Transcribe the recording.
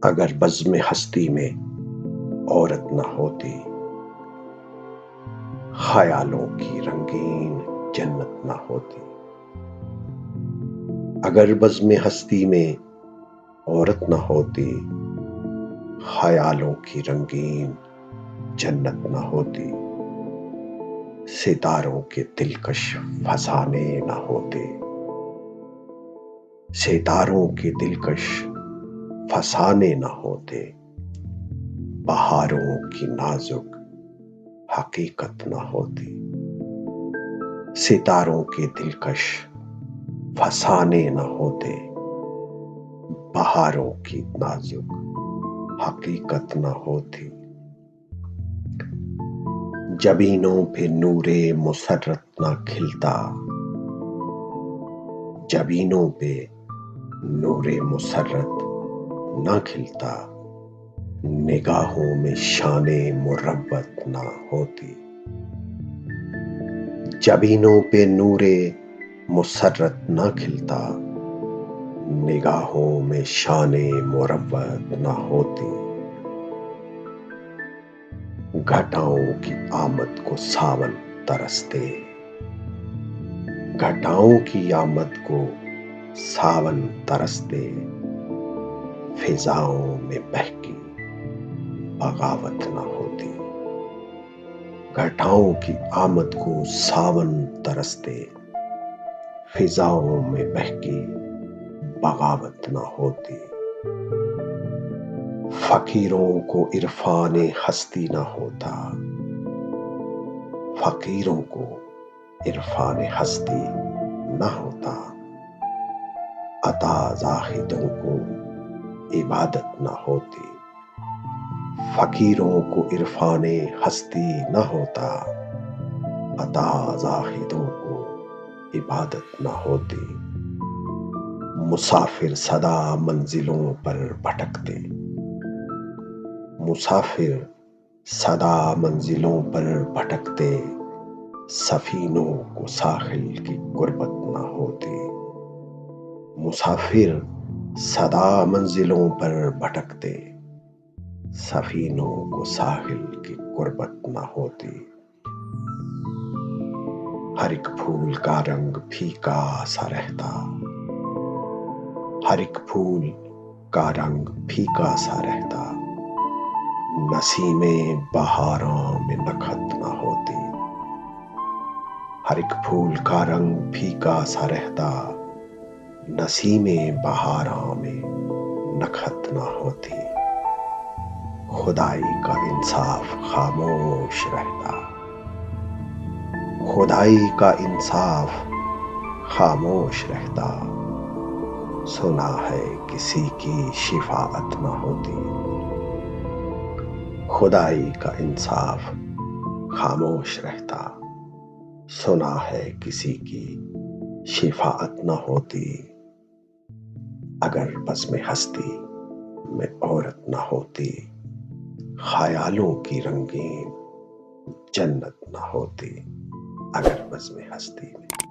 اگر بزم ہستی میں عورت نہ ہوتی، خیالوں کی رنگین جنت نہ ہوتی۔ اگر بزم ہستی میں عورت نہ ہوتی، خیالوں کی رنگین جنت نہ ہوتی۔ ستاروں کے دلکش فسانے نہ ہوتے، ستاروں کے دلکش فسانے نہ ہوتے۔ بہاروں کی نازک حقیقت نہ ہوتی، ستاروں کے دلکش فسانے نہ ہوتے۔ بہاروں کی نازک حقیقت نہ ہوتی۔ جبینوں پہ نور مسرت نہ کھلتا، جبینوں پہ نور مسرت نہ کھلتا۔ نگاہوں میں شان مروت نہ ہوتی، جبینوں پہ نور مسرت نہ کھلتا۔ نگاہوں میں شان مروت نہ ہوتی۔ گھٹاؤں کی آمد کو ساون ترستے، گھٹاؤں کی آمد کو ساون ترستے۔ فضاؤں میں بہکی بغاوت نہ ہوتی، گھٹاؤں کی آمد کو ساون ترستے۔ فضاؤں میں بہکی بغاوت نہ ہوتی۔ فقیروں کو عرفان ہستی نہ ہوتا، فقیروں کو عرفان ہستی نہ ہوتا۔ عطا زاہدوں کو عبادت نہ ہوتی، فقیروں کو عرفان ہستی نہ ہوتا۔ عطا زاہدوں کو عبادت نہ ہوتی۔ مسافر سدا منزلوں پر بھٹکتے، مسافر سدا منزلوں پر بھٹکتے۔ سفینوں کو ساحل کی قربت نہ ہوتی، مسافر سدا منزلوں پر بھٹکتے۔ سفینوں کو ساحل کی قربت نہ ہوتی۔ ہر ایک پھول کا رنگ پھیکا سا رہتا، ہر ایک پھول کا رنگ پھیکا سا رہتا۔ نسیم بہاراں میں نکھت نہ ہوتی، ہر ایک پھول کا رنگ پھیکا سا رہتا۔ نسیم بہاراں میں نکھت نہ ہوتی۔ خدائی کا انصاف خاموش رہتا، خدائی کا انصاف خاموش رہتا۔ سنا ہے کسی کی شفاعت نہ ہوتی، خدائی کا انصاف خاموش رہتا۔ سنا ہے کسی کی شفاعت نہ ہوتی۔ اگر بزم ہستی میں عورت نہ ہوتی، خیالوں کی رنگین جنت نہ ہوتی۔ اگر بزم ہستی میں